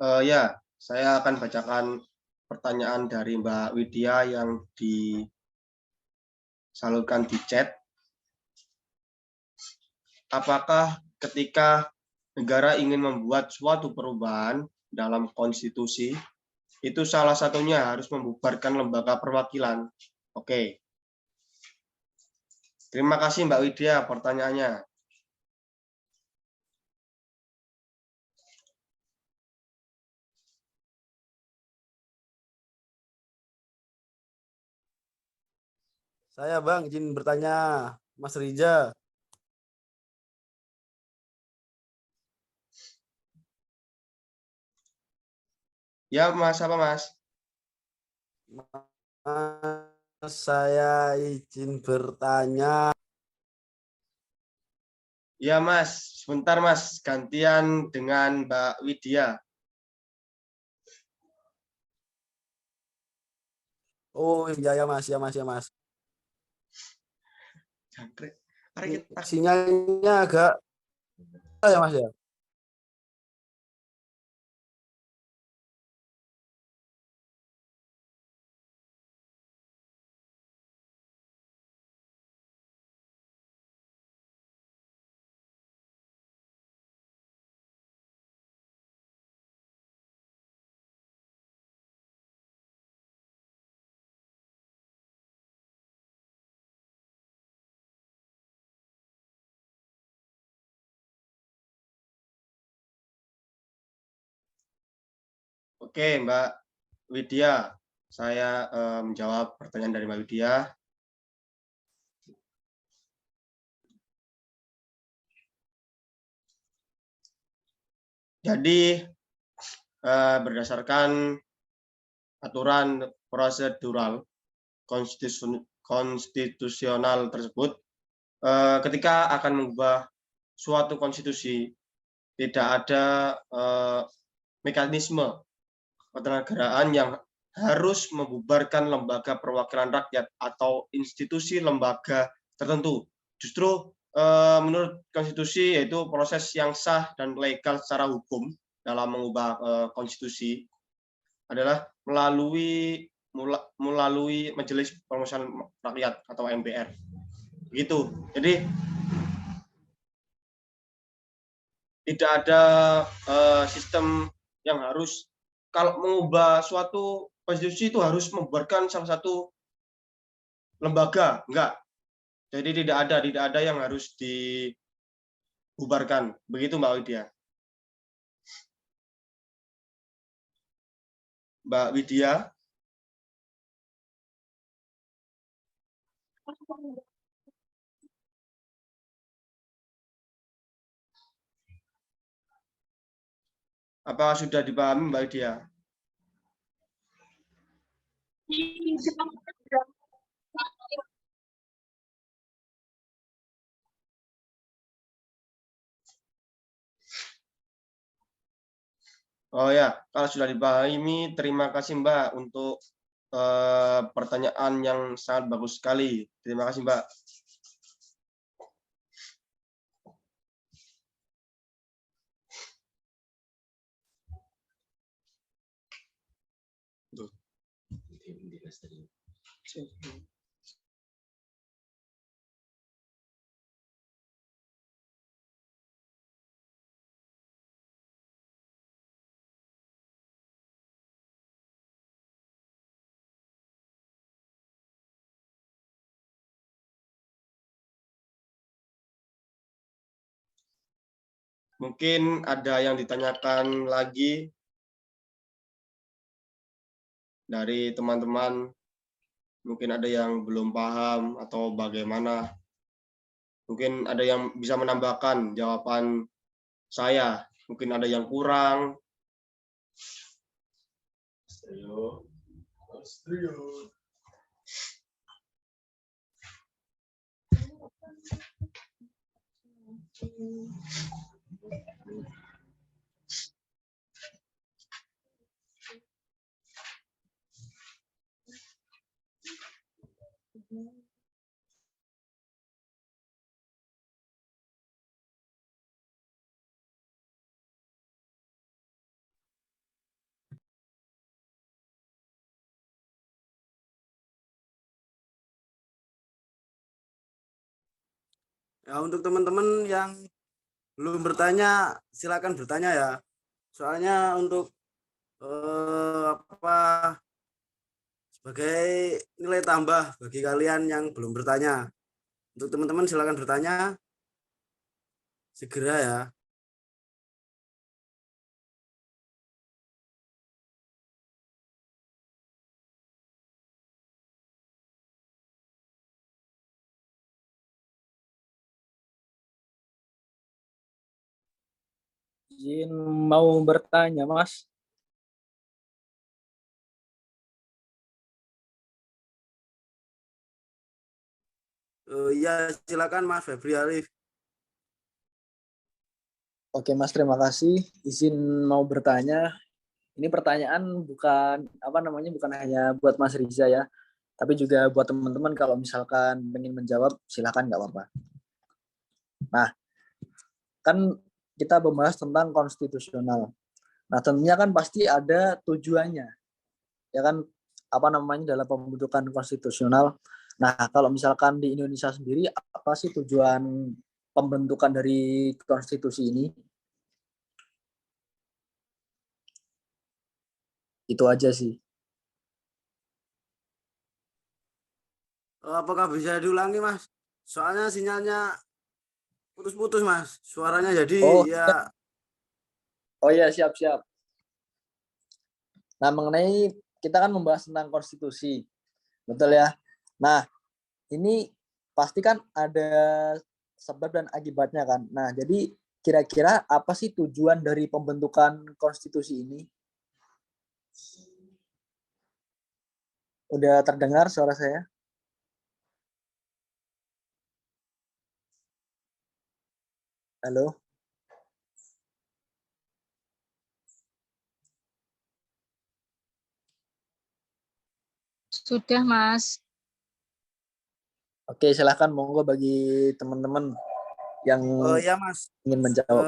Ya, saya akan bacakan pertanyaan dari Mbak Widya yang disalurkan di chat. Apakah ketika negara ingin membuat suatu perubahan dalam konstitusi, itu salah satunya harus membubarkan lembaga perwakilan? Oke. Terima kasih Mbak Widya pertanyaannya. Saya Bang izin bertanya, Mas Riza. Ya Mas, apa Mas? Mas, saya izin bertanya. Ya Mas, sebentar Mas, gantian dengan Mbak Widya. Oh iya ya Mas, ya Mas, ya Mas. Jangkrik. Mari kita. Sinyalnya agak ya Mas ya. Oke Mbak Widya, saya menjawab pertanyaan dari Mbak Widya. Jadi berdasarkan aturan prosedural konstitusional tersebut, ketika akan mengubah suatu konstitusi, tidak ada mekanisme ketatanegaraan yang harus membubarkan lembaga perwakilan rakyat atau institusi lembaga tertentu. Justru menurut konstitusi yaitu proses yang sah dan legal secara hukum dalam mengubah konstitusi adalah melalui Majelis Permusyawaratan Rakyat atau MPR. Begitu. Jadi tidak ada sistem yang harus kalau mengubah suatu konstitusi itu harus membubarkan salah satu lembaga, enggak. Jadi tidak ada yang harus dibubarkan. Begitu Mbak Widya. Mbak Widya. Apakah sudah dipahami Mbak Widya? Oh ya, kalau sudah dipahami, terima kasih Mbak untuk pertanyaan yang sangat bagus sekali. Terima kasih, Mbak. Mungkin ada yang ditanyakan lagi dari teman-teman. Mungkin ada yang belum paham atau bagaimana. Mungkin ada yang bisa menambahkan jawaban saya. Mungkin ada yang kurang. Ya, untuk teman-teman yang belum bertanya, silakan bertanya ya. Soalnya untuk sebagai nilai tambah bagi kalian yang belum bertanya. Untuk teman-teman silakan bertanya segera ya. Izin mau bertanya, Mas. Ya, silakan Mas Febri Arif. Oke, Mas, terima kasih. Izin mau bertanya. Ini pertanyaan bukan hanya buat Mas Riza ya, tapi juga buat teman-teman kalau misalkan ingin menjawab, silakan nggak apa-apa. Nah, kan kita membahas tentang konstitusional. Nah, tentunya kan pasti ada tujuannya, ya kan, dalam pembentukan konstitusional. Nah, kalau misalkan di Indonesia sendiri, apa sih tujuan pembentukan dari konstitusi ini? Itu aja sih. Apakah bisa diulangi Mas? Soalnya sinyalnya putus-putus Mas. Suaranya jadi Oh, ya. Oh ya, siap-siap. Nah, mengenai kita kan membahas tentang konstitusi. Betul ya? Nah, ini pasti kan ada sebab dan akibatnya kan. Nah, jadi kira-kira apa sih tujuan dari pembentukan konstitusi ini? Udah terdengar suara saya? Halo? Sudah, Mas. Oke, silahkan monggo bagi teman-teman yang Ya Mas, ingin menjawab.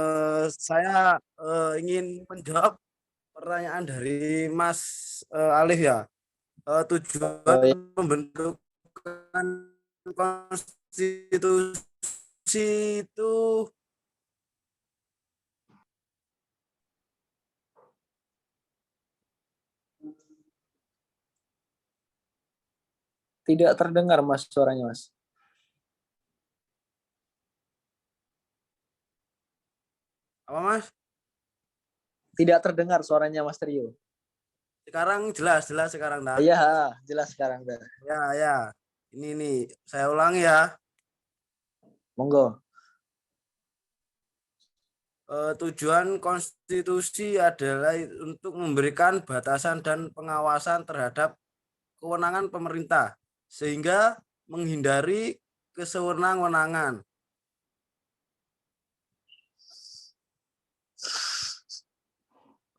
saya ingin menjawab pertanyaan dari Mas Alif ya. Tujuan Oh, ya. pembentukan konstitusi itu Tidak terdengar Mas suaranya, Mas. apa Mas? Tidak terdengar suaranya Mas Trio. Sekarang jelas sekarang dah. Iya, jelas sekarang dah. Ya. Ini saya ulangi ya. Monggo. Tujuan konstitusi adalah untuk memberikan batasan dan pengawasan terhadap kewenangan pemerintah sehingga menghindari kesewenang-wenangan.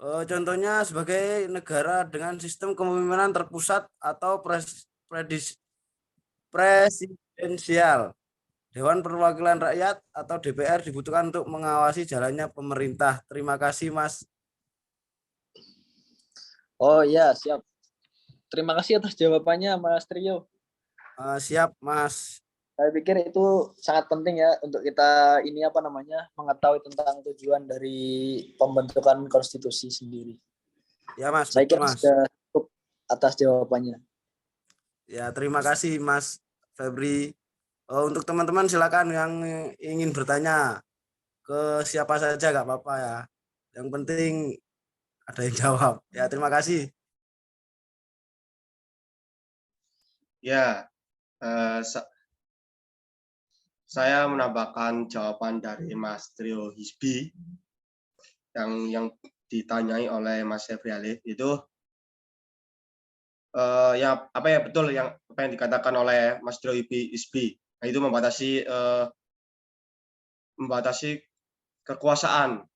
Contohnya sebagai negara dengan sistem kepemimpinan terpusat atau presidensial. Dewan Perwakilan Rakyat atau DPR dibutuhkan untuk mengawasi jalannya pemerintah. Terima kasih, Mas. Oh iya, siap. Terima kasih atas jawabannya, Mas Trio. Siap, Mas. Saya pikir itu sangat penting ya untuk kita ini apa namanya mengetahui tentang tujuan dari pembentukan konstitusi sendiri. Ya, Mas. Saya Betul, kira Mas. sudah cukup atas jawabannya. Ya, terima kasih, Mas Febri. Untuk teman-teman silakan yang ingin bertanya ke siapa saja, nggak apa-apa ya. Yang penting ada yang jawab. Ya, terima kasih. Ya, saya menambahkan jawaban dari Mas Trio Hisbi yang ditanyai oleh Mas Febri Alif itu ya apa ya betul yang apa yang dikatakan oleh Mas Trio Hisbi. Nah, itu membatasi kekuasaan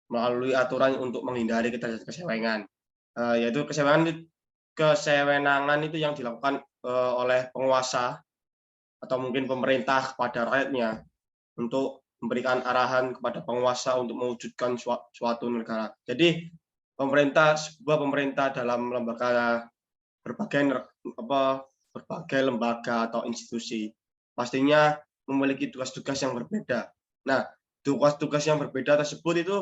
melalui aturan untuk menghindari kesewengan. Yaitu kesewenangan itu yang dilakukan oleh penguasa atau mungkin pemerintah kepada rakyatnya untuk memberikan arahan kepada penguasa untuk mewujudkan suatu negara. Jadi sebuah pemerintah dalam berbagai lembaga atau institusi pastinya memiliki tugas-tugas yang berbeda. Nah, tugas-tugas yang berbeda tersebut itu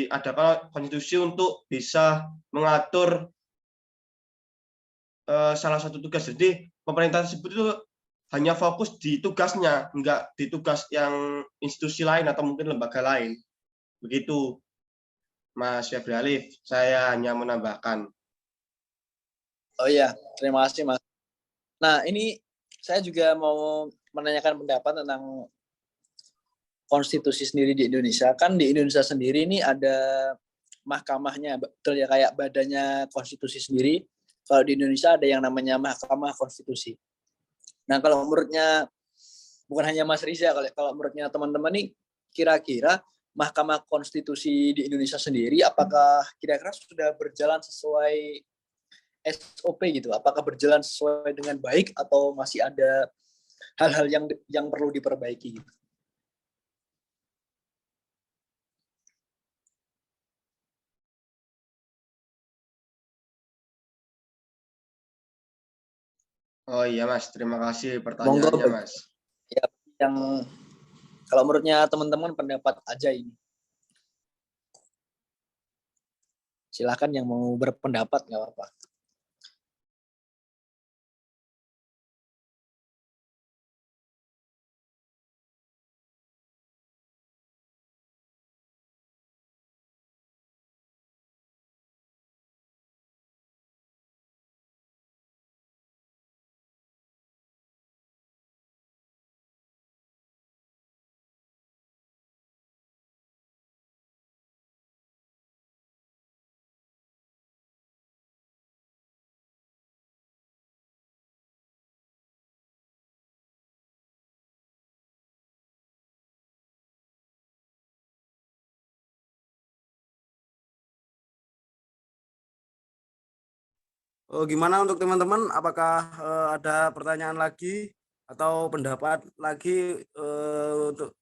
ada konstitusi untuk bisa mengatur salah satu tugas. Jadi pemerintah tersebut itu hanya fokus di tugasnya, enggak di tugas yang institusi lain atau mungkin lembaga lain. Begitu, Mas Febri Alif. Saya hanya menambahkan. Oh iya, terima kasih Mas. Nah ini saya juga mau menanyakan pendapat tentang konstitusi sendiri di Indonesia. Kan di Indonesia sendiri ini ada mahkamahnya, betul ya, kayak badannya konstitusi sendiri. Kalau di Indonesia ada yang namanya Mahkamah Konstitusi. Nah kalau menurutnya, bukan hanya Mas Riza, kalau menurutnya teman-teman nih, kira-kira Mahkamah Konstitusi di Indonesia sendiri, apakah kira-kira sudah berjalan sesuai SOP gitu? Apakah berjalan sesuai dengan baik atau masih ada hal-hal yang perlu diperbaiki gitu? Oh iya Mas, terima kasih Monggo, pertanyaannya Mas. ya, yang kalau menurutnya teman-teman pendapat aja ini. Silakan yang mau berpendapat nggak apa-apa. Gimana untuk teman-teman? Apakah ada pertanyaan lagi atau pendapat lagi untuk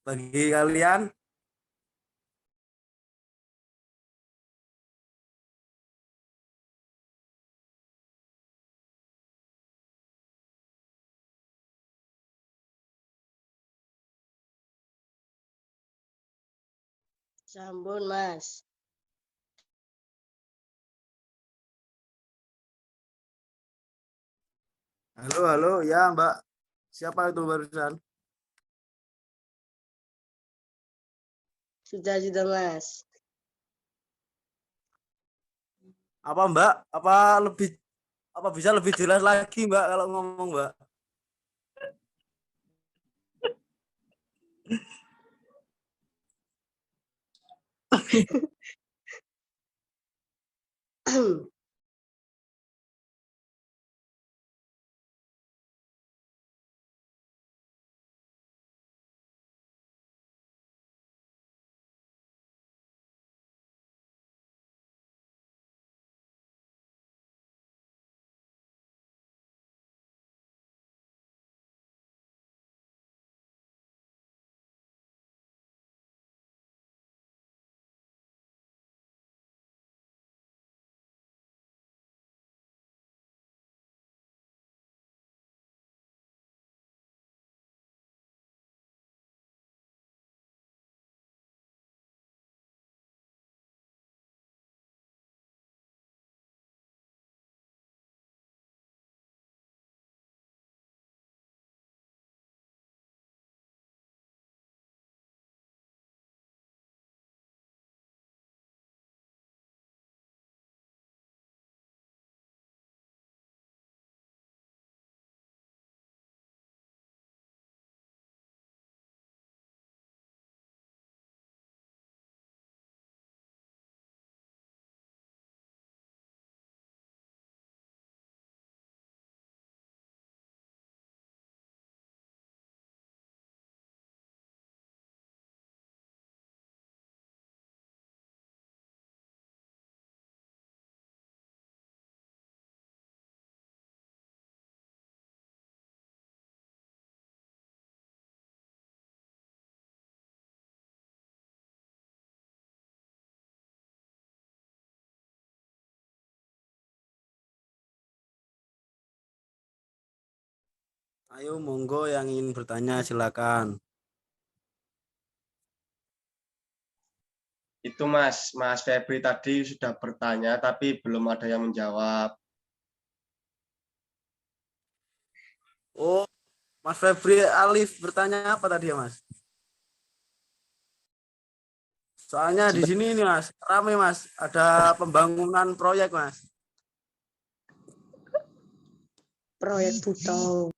bagi kalian? Sambun, Mas. Halo, halo, ya Mbak. Siapa itu barusan? Sudah, Mas. Apa Mbak? Apa bisa lebih jelas lagi Mbak kalau ngomong Mbak? Ayo monggo yang ingin bertanya silakan. Itu Mas Febri tadi sudah bertanya tapi belum ada yang menjawab. Oh, Mas Febri Alif bertanya apa tadi ya, Mas? Soalnya di sini nih, Mas, rame, Mas. Ada pembangunan proyek, Mas. Proyek Butong.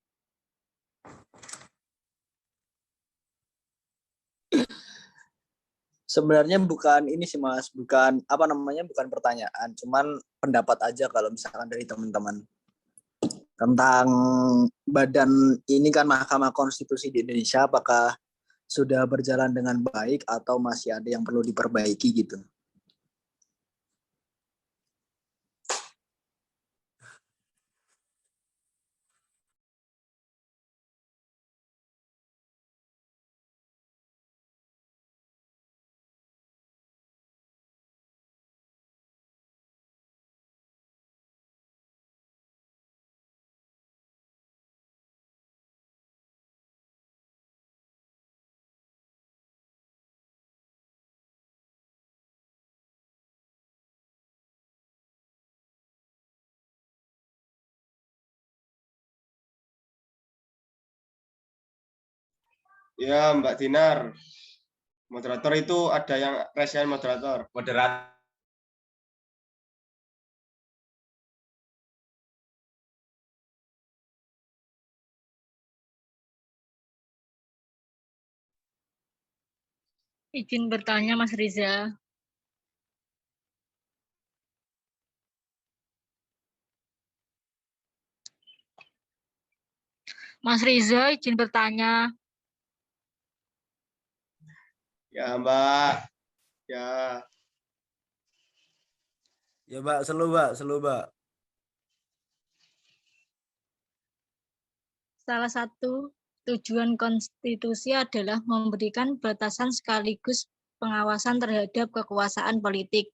Sebenarnya bukan ini sih Mas, bukan apa namanya, bukan pertanyaan, cuman pendapat aja kalau misalkan dari teman-teman tentang badan ini kan Mahkamah Konstitusi di Indonesia, apakah sudah berjalan dengan baik atau masih ada yang perlu diperbaiki gitu. Ya, Mbak Dinar. Moderator itu ada yang resen moderator. Moderator. Izin bertanya, Mas Riza. Mas Riza, izin bertanya. Ya, Mbak. Ya. Ya, Mbak, Mbak, Mbak. Salah satu tujuan konstitusi adalah memberikan batasan sekaligus pengawasan terhadap kekuasaan politik.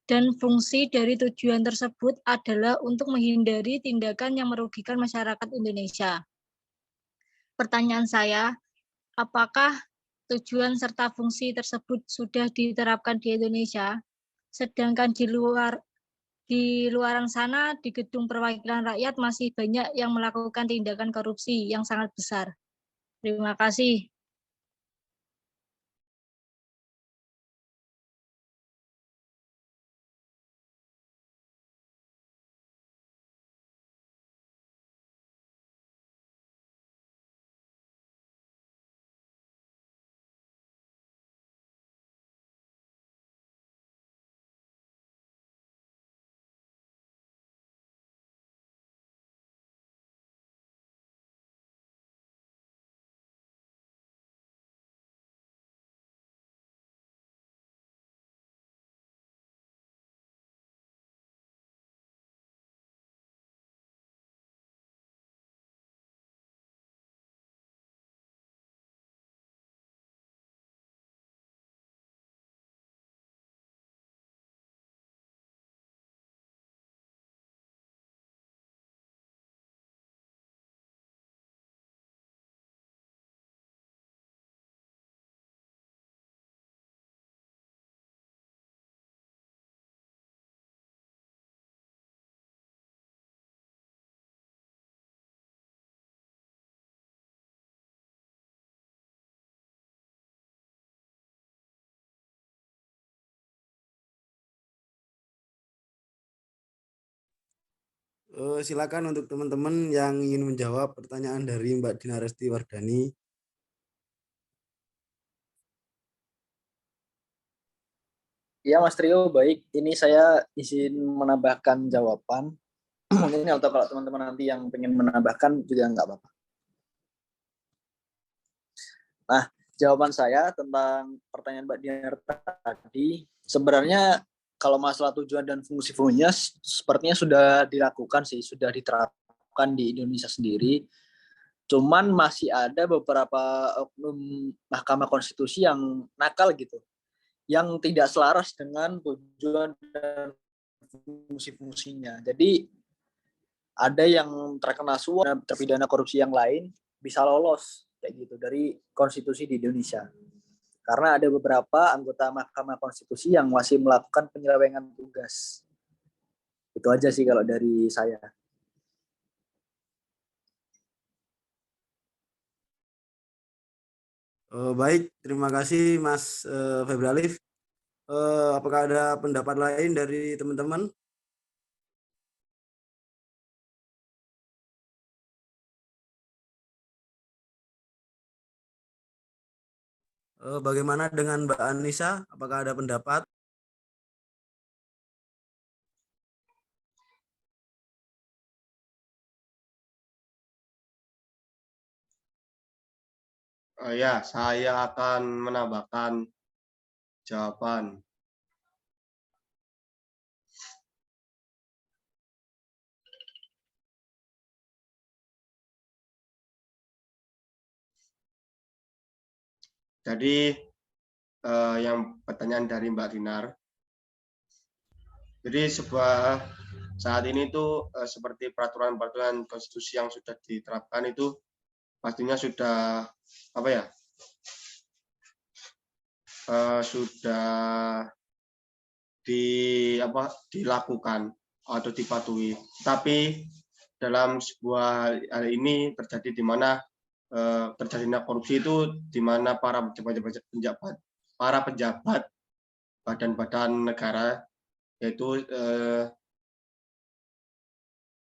Dan fungsi dari tujuan tersebut adalah untuk menghindari tindakan yang merugikan masyarakat Indonesia. Pertanyaan saya, apakah tujuan serta fungsi tersebut sudah diterapkan di Indonesia, sedangkan di luaran sana, di gedung perwakilan rakyat masih banyak yang melakukan tindakan korupsi yang sangat besar. Terima kasih. Silakan untuk teman-teman yang ingin menjawab pertanyaan dari Mbak Dina Resti Wardani. Ya Mas Trio, baik. Ini saya izin menambahkan jawaban. Mungkin atau kalau teman-teman nanti yang pengen menambahkan juga nggak apa-apa. Nah, jawaban saya tentang pertanyaan Mbak Dinar tadi, sebenarnya kalau masalah tujuan dan fungsi-fungsinya sepertinya sudah dilakukan sih, sudah diterapkan di Indonesia sendiri. Cuman masih ada beberapa oknum Mahkamah Konstitusi yang nakal gitu, yang tidak selaras dengan tujuan dan fungsi-fungsinya. Jadi ada yang terkena suap, terpidana korupsi yang lain bisa lolos kayak gitu dari konstitusi di Indonesia. Karena ada beberapa anggota Mahkamah Konstitusi yang masih melakukan penyelewengan tugas. Itu aja sih kalau dari saya. Baik, terima kasih Mas Febri Alif. Apakah ada pendapat lain dari teman-teman? Bagaimana dengan Mbak Anissa? Apakah ada pendapat? Ya, saya akan menambahkan jawaban. Jadi yang pertanyaan dari Mbak Dinar. Jadi saat ini tuh seperti peraturan-peraturan konstitusi yang sudah diterapkan itu pastinya sudah apa ya? Sudah dilakukan atau dipatuhi. Tapi dalam sebuah hal ini terjadi di mana terjadinya korupsi itu di mana para pejabat badan-badan negara yaitu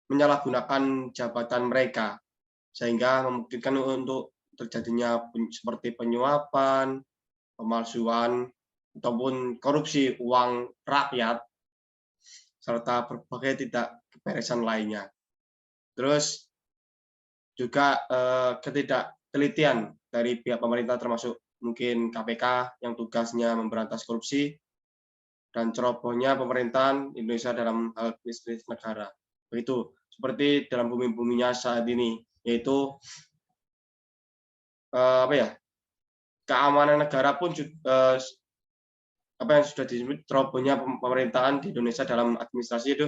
menyalahgunakan jabatan mereka sehingga memungkinkan untuk terjadinya seperti penyuapan, pemalsuan ataupun korupsi uang rakyat serta berbagai tidak keberesan lainnya. Terus juga ketidaktelitian dari pihak pemerintah termasuk mungkin KPK yang tugasnya memberantas korupsi dan cerobohnya pemerintahan Indonesia dalam hal bisnis negara. Begitu seperti dalam bumi-buminya saat ini, yaitu keamanan negara pun yang sudah disebut cerobohnya pemerintahan di Indonesia dalam administrasi itu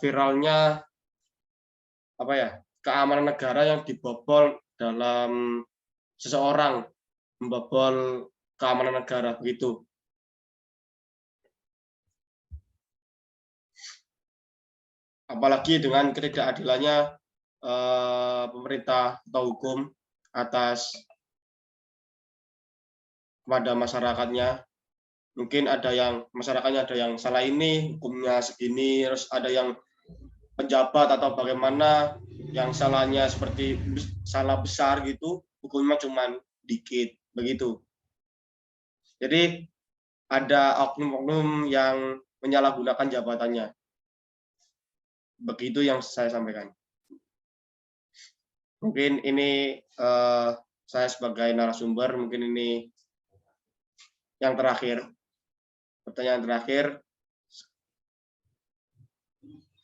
viralnya keamanan negara yang dibobol dalam seseorang membobol keamanan negara begitu. Apalagi dengan ketidakadilannya pemerintah atau hukum atas kepada masyarakatnya. Mungkin masyarakatnya ada yang salah ini, hukumnya segini, terus ada yang pejabat atau bagaimana yang salahnya seperti salah besar gitu, hukumnya cuma dikit begitu. Jadi ada oknum-oknum yang menyalahgunakan jabatannya. Begitu yang saya sampaikan. Mungkin ini saya sebagai narasumber, mungkin ini yang terakhir. Pertanyaan terakhir.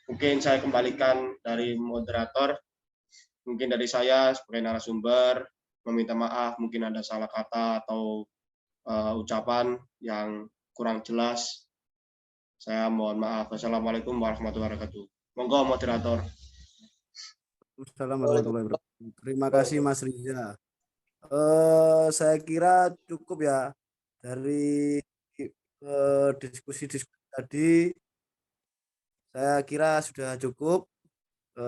Mungkin saya kembalikan dari moderator. Mungkin dari saya sebagai narasumber, meminta maaf, mungkin ada salah kata atau ucapan yang kurang jelas. Saya mohon maaf. Wassalamualaikum warahmatullahi wabarakatuh. Monggo moderator. Assalamualaikum warahmatullahi wabarakatuh. Terima kasih Mas Riza. Saya kira cukup ya dari diskusi-diskusi tadi. Saya kira sudah cukup.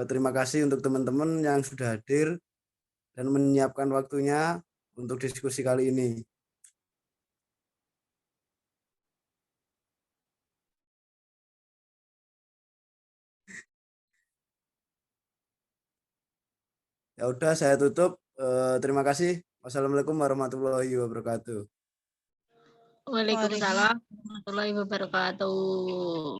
Terima kasih untuk teman-teman yang sudah hadir dan menyiapkan waktunya untuk diskusi kali ini. Ya udah, saya tutup. Terima kasih. Wassalamualaikum warahmatullahi wabarakatuh. Waalaikumsalam warahmatullahi wabarakatuh.